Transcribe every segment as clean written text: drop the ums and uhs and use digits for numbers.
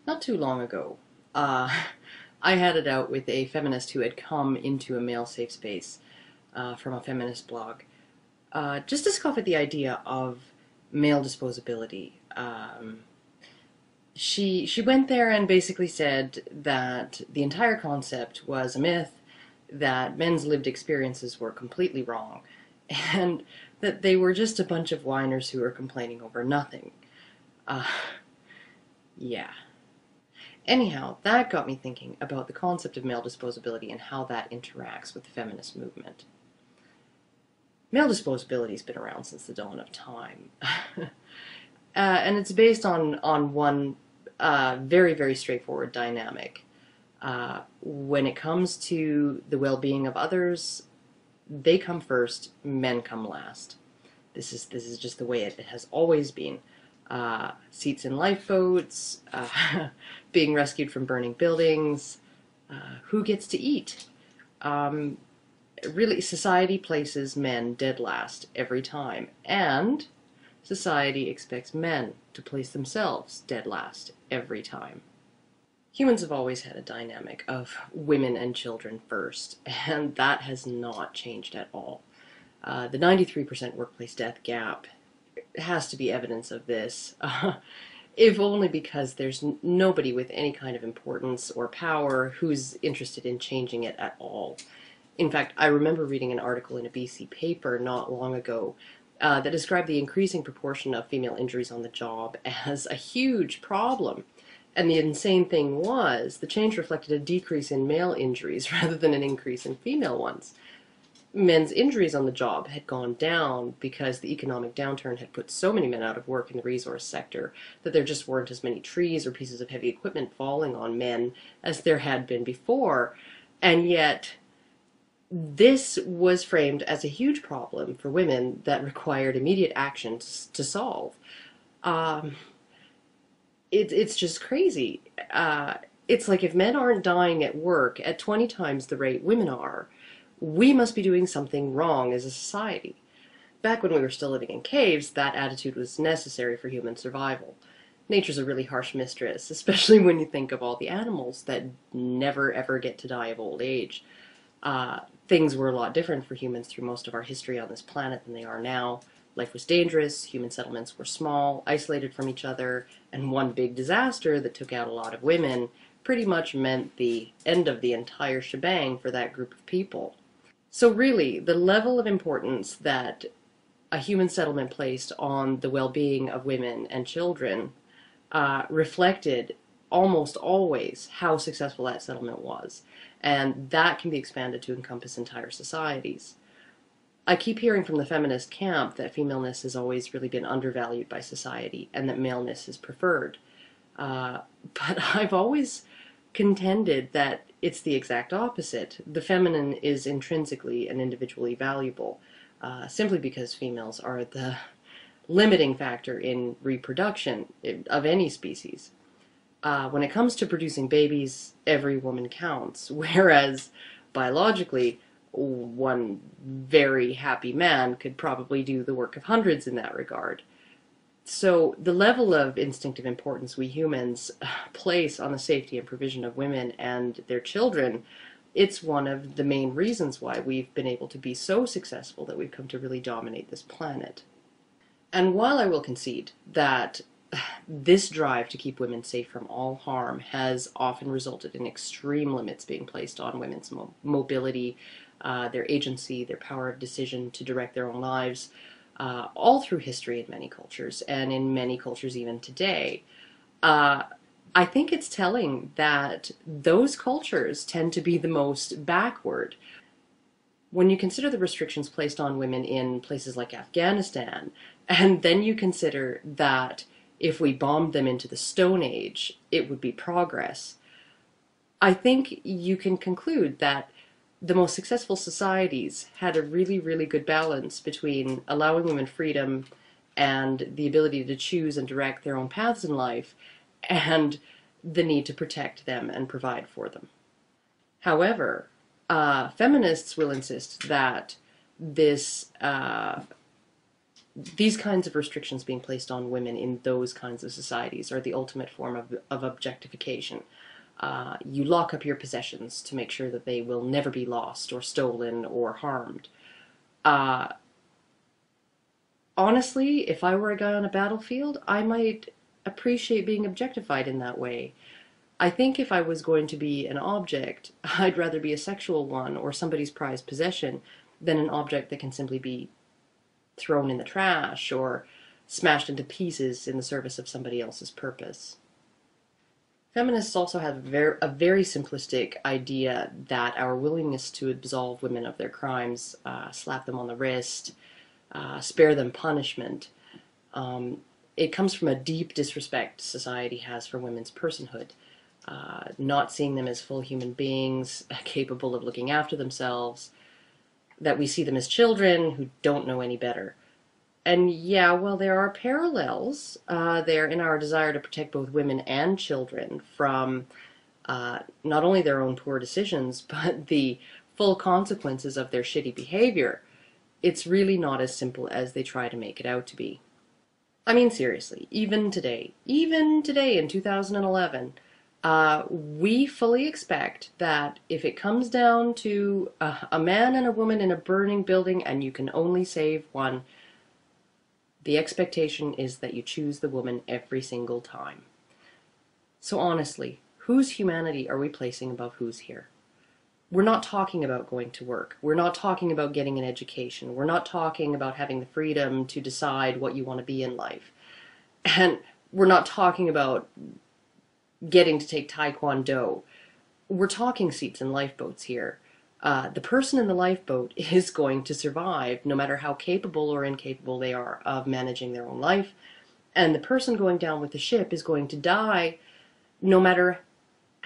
Not too long ago, uh, I had it out with a feminist who had come into a male safe space from a feminist blog, just to scoff at the idea of male disposability. She went there and basically said that the entire concept was a myth, that men's lived experiences were completely wrong, and that they were just a bunch of whiners who were complaining over nothing. Uh, yeah. Anyhow, that got me thinking about the concept of male disposability and how that interacts with the feminist movement. Male disposability has been around since the dawn of time. And it's based on one very, very straightforward dynamic. When it comes to the well-being of others, they come first, men come last. This is just the way it has always been. Seats in lifeboats, being rescued from burning buildings, who gets to eat. Really, society places men dead last every time, and society expects men to place themselves dead last every time. Humans have always had a dynamic of women and children first, and that has not changed at all. The 93% workplace death gap has to be evidence of this, if only because there's nobody with any kind of importance or power who's interested in changing it at all. In fact, I remember reading an article in a BC paper not long ago that described the increasing proportion of female injuries on the job as a huge problem. And the insane thing was, the change reflected a decrease in male injuries rather than an increase in female ones. Men's injuries on the job had gone down because the economic downturn had put so many men out of work in the resource sector that there just weren't as many trees or pieces of heavy equipment falling on men as there had been before. And yet, this was framed as a huge problem for women that required immediate action to solve. It's just crazy. It's like if men aren't dying at work at 20 times the rate women are, we must be doing something wrong as a society. Back when we were still living in caves, that attitude was necessary for human survival. Nature's a really harsh mistress, especially when you think of all the animals that never ever get to die of old age. Things were a lot different for humans through most of our history on this planet than they are now. Life was dangerous, human settlements were small, isolated from each other, and one big disaster that took out a lot of women pretty much meant the end of the entire shebang for that group of people. So really, the level of importance that a human settlement placed on the well-being of women and children reflected almost always how successful that settlement was. And that can be expanded to encompass entire societies. I keep hearing from the feminist camp that femaleness has always really been undervalued by society and that maleness is preferred. But I've always contended that it's the exact opposite. The feminine is intrinsically and individually valuable, simply because females are the limiting factor in reproduction of any species. When it comes to producing babies, every woman counts, whereas biologically, one very happy man could probably do the work of hundreds in that regard. So the level of instinctive importance we humans place on the safety and provision of women and their children, it's one of the main reasons why we've been able to be so successful that we've come to really dominate this planet. And while I will concede that this drive to keep women safe from all harm has often resulted in extreme limits being placed on women's mobility, their agency, their power of decision to direct their own lives, all through history in many cultures, and in many cultures even today, I think it's telling that those cultures tend to be the most backward. When you consider the restrictions placed on women in places like Afghanistan, and then you consider that if we bombed them into the Stone Age, it would be progress, I think you can conclude that the most successful societies had a really, really good balance between allowing women freedom and the ability to choose and direct their own paths in life, and the need to protect them and provide for them. However, feminists will insist that this these kinds of restrictions being placed on women in those kinds of societies are the ultimate form of objectification. You lock up your possessions to make sure that they will never be lost or stolen or harmed. Uh, Honestly, if I were a guy on a battlefield, I might appreciate being objectified in that way. I think if I was going to be an object, I'd rather be a sexual one or somebody's prized possession than an object that can simply be thrown in the trash or smashed into pieces in the service of somebody else's purpose. Feminists also have a very simplistic idea that our willingness to absolve women of their crimes, slap them on the wrist, spare them punishment, it comes from a deep disrespect society has for women's personhood, not seeing them as full human beings, capable of looking after themselves, that we see them as children who don't know any better. And yeah, well, there are parallels there in our desire to protect both women and children from not only their own poor decisions, but the full consequences of their shitty behavior. It's really not as simple as they try to make it out to be. I mean, seriously, even today in 2011, we fully expect that if it comes down to a man and a woman in a burning building and you can only save one, the expectation is that you choose the woman every single time. So honestly, whose humanity are we placing above whose here? We're not talking about going to work. We're not talking about getting an education. We're not talking about having the freedom to decide what you want to be in life. And we're not talking about getting to take Taekwondo. We're talking seats in lifeboats here. The person in the lifeboat is going to survive no matter how capable or incapable they are of managing their own life. And the person going down with the ship is going to die no matter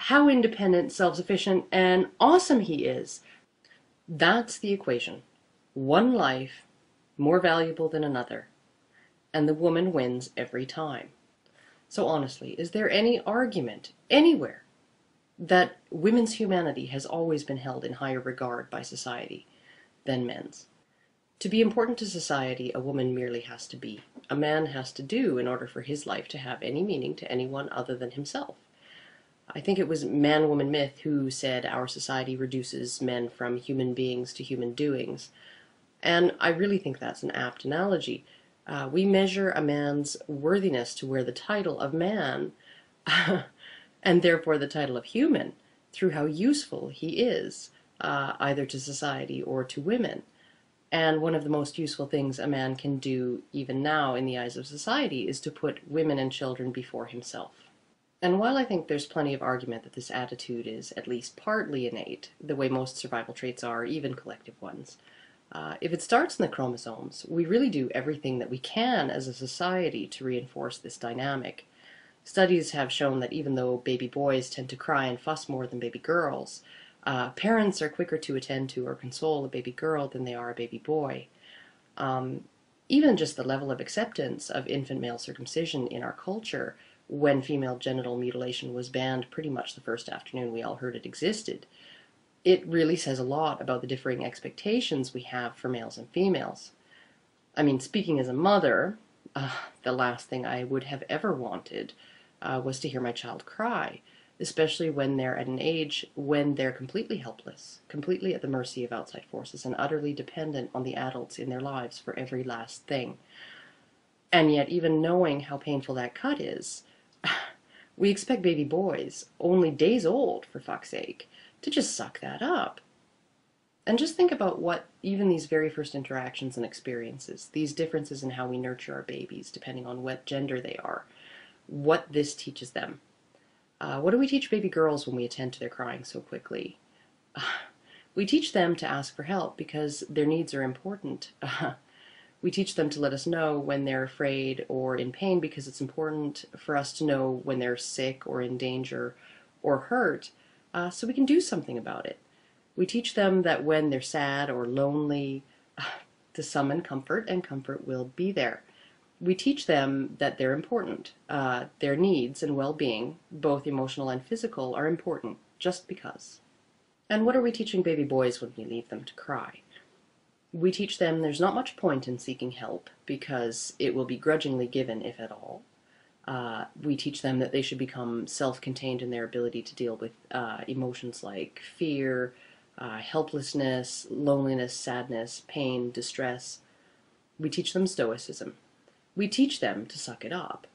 how independent, self-sufficient, and awesome he is. That's the equation. One life more valuable than another. And the woman wins every time. So honestly, is there any argument anywhere that women's humanity has always been held in higher regard by society than men's? To be important to society, a woman merely has to be. A man has to do in order for his life to have any meaning to anyone other than himself. I think it was Man-Woman Myth who said our society reduces men from human beings to human doings. And I really think that's an apt analogy. We measure a man's worthiness to wear the title of man, and therefore the title of human, through how useful he is, either to society or to women. And one of the most useful things a man can do, even now in the eyes of society, is to put women and children before himself. And while I think there's plenty of argument that this attitude is at least partly innate, the way most survival traits are, even collective ones, if it starts in the chromosomes, we really do everything that we can as a society to reinforce this dynamic. Studies have shown that even though baby boys tend to cry and fuss more than baby girls, parents are quicker to attend to or console a baby girl than they are a baby boy. Even just the level of acceptance of infant male circumcision in our culture, when female genital mutilation was banned pretty much the first afternoon we all heard it existed, it really says a lot about the differing expectations we have for males and females. I mean, speaking as a mother, the last thing I would have ever wanted was to hear my child cry, especially when they're at an age when they're completely helpless, completely at the mercy of outside forces, and utterly dependent on the adults in their lives for every last thing. And yet, even knowing how painful that cut is, we expect baby boys, only days old, for fuck's sake, to just suck that up. And just think about what even these very first interactions and experiences, these differences in how we nurture our babies, depending on what gender they are, what this teaches them. What do we teach baby girls when we attend to their crying so quickly? We teach them to ask for help because their needs are important. We teach them to let us know when they're afraid or in pain because it's important for us to know when they're sick or in danger or hurt, so we can do something about it. We teach them that when they're sad or lonely, to summon comfort, and comfort will be there. We teach them that they're important. Their needs and well-being, both emotional and physical, are important just because. And what are we teaching baby boys when we leave them to cry? We teach them there's not much point in seeking help because it will be grudgingly given, if at all. We teach them that they should become self-contained in their ability to deal with emotions like fear, helplessness, loneliness, sadness, pain, distress. We teach them stoicism. We teach them to suck it up.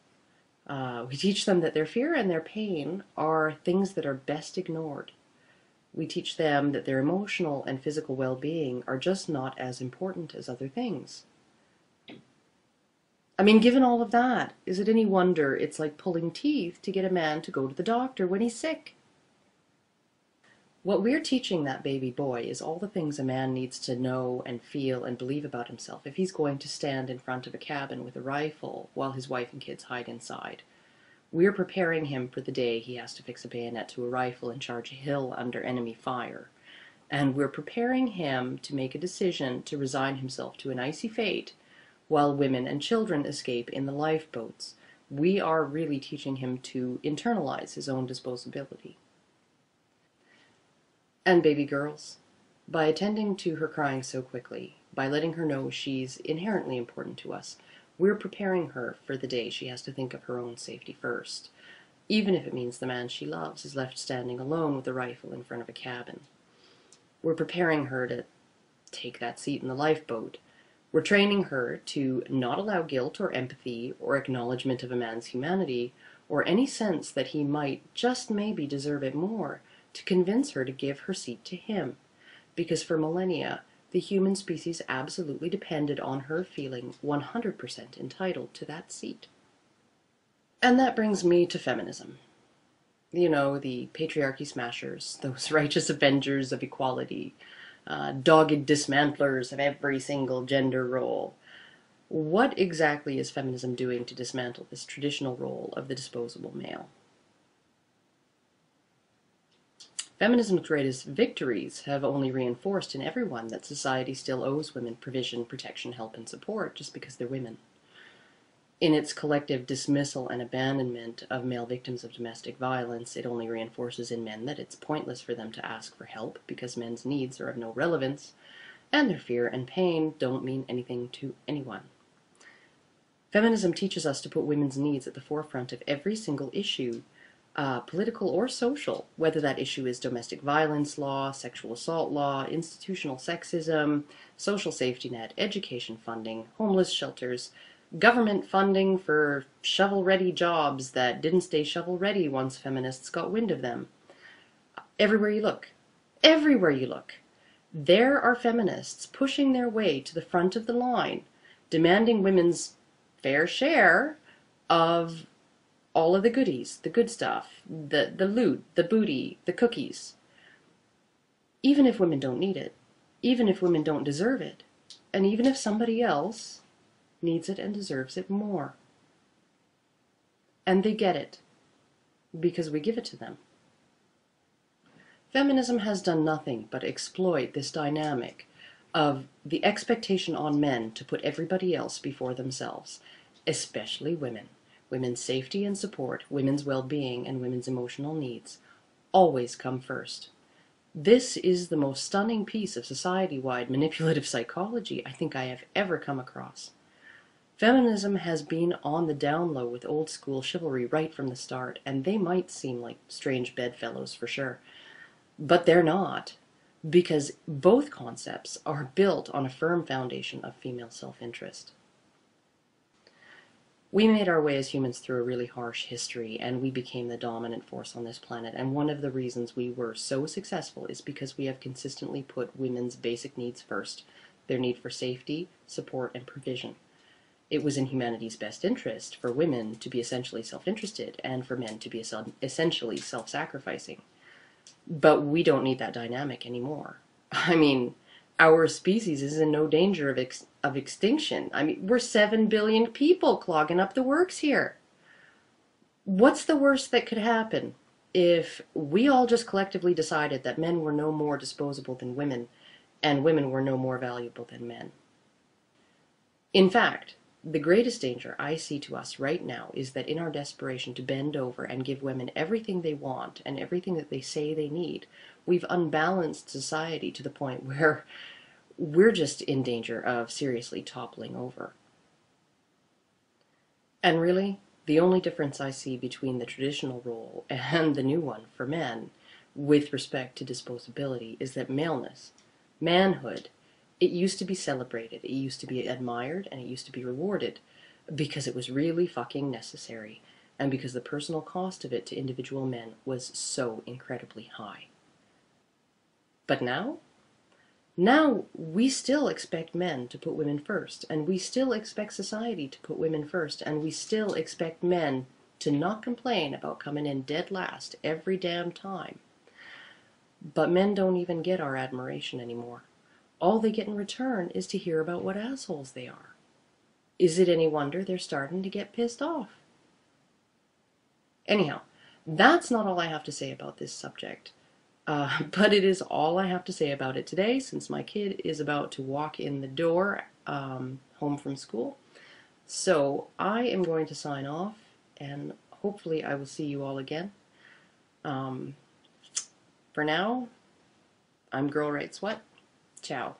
We teach them that their fear and their pain are things that are best ignored. We teach them that their emotional and physical well-being are just not as important as other things. I mean, given all of that, is it any wonder it's like pulling teeth to get a man to go to the doctor when he's sick? What we're teaching that baby boy is all the things a man needs to know and feel and believe about himself if he's going to stand in front of a cabin with a rifle while his wife and kids hide inside. We're preparing him for the day he has to fix a bayonet to a rifle and charge a hill under enemy fire. And we're preparing him to make a decision to resign himself to an icy fate while women and children escape in the lifeboats. We are really teaching him to internalize his own disposability. And baby girls, by attending to her crying so quickly, by letting her know she's inherently important to us, we're preparing her for the day she has to think of her own safety first, even if it means the man she loves is left standing alone with a rifle in front of a cabin. We're preparing her to take that seat in the lifeboat. We're training her to not allow guilt or empathy or acknowledgement of a man's humanity or any sense that he might just maybe deserve it more to convince her to give her seat to him. Because for millennia, the human species absolutely depended on her feeling 100% entitled to that seat. And that brings me to feminism. You know, the patriarchy smashers, those righteous avengers of equality, dogged dismantlers of every single gender role. What exactly is feminism doing to dismantle this traditional role of the disposable male? Feminism's greatest victories have only reinforced in everyone that society still owes women provision, protection, help, and support just because they're women. In its collective dismissal and abandonment of male victims of domestic violence, it only reinforces in men that it's pointless for them to ask for help because men's needs are of no relevance, and their fear and pain don't mean anything to anyone. Feminism teaches us to put women's needs at the forefront of every single issue, political or social, whether that issue is domestic violence law, sexual assault law, institutional sexism, social safety net, education funding, homeless shelters, government funding for shovel-ready jobs that didn't stay shovel-ready once feminists got wind of them. Everywhere you look, there are feminists pushing their way to the front of the line, demanding women's fair share of all of the goodies, the good stuff, the loot, the booty, the cookies. Even if women don't need it, even if women don't deserve it, and even if somebody else needs it and deserves it more. And they get it, because we give it to them. Feminism has done nothing but exploit this dynamic of the expectation on men to put everybody else before themselves, especially women. Women's safety and support, women's well-being, and women's emotional needs always come first. This is the most stunning piece of society-wide manipulative psychology I think I have ever come across. Feminism has been on the down low with old-school chivalry right from the start, and they might seem like strange bedfellows for sure. But they're not, because both concepts are built on a firm foundation of female self-interest. We made our way as humans through a really harsh history, and we became the dominant force on this planet. And one of the reasons we were so successful is because we have consistently put women's basic needs first, their need for safety, support, and provision. It was in humanity's best interest for women to be essentially self-interested and for men to be essentially self-sacrificing. But we don't need that dynamic anymore. I mean, our species is in no danger of extinction. I mean, we're 7 billion people clogging up the works here. What's the worst that could happen if we all just collectively decided that men were no more disposable than women and women were no more valuable than men? In fact, the greatest danger I see to us right now is that in our desperation to bend over and give women everything they want and everything that they say they need, we've unbalanced society to the point where we're just in danger of seriously toppling over. And really, the only difference I see between the traditional role and the new one for men with respect to disposability is that maleness, manhood, it used to be celebrated, it used to be admired, and it used to be rewarded because it was really fucking necessary and because the personal cost of it to individual men was so incredibly high. But now? Now we still expect men to put women first, and we still expect society to put women first, and we still expect men to not complain about coming in dead last every damn time. But men don't even get our admiration anymore. All they get in return is to hear about what assholes they are. Is it any wonder they're starting to get pissed off? Anyhow, that's not all I have to say about this subject. But it is all I have to say about it today, since my kid is about to walk in the door home from school. So I am going to sign off, and hopefully I will see you all again. For now, I'm Girl Writes What. Ciao.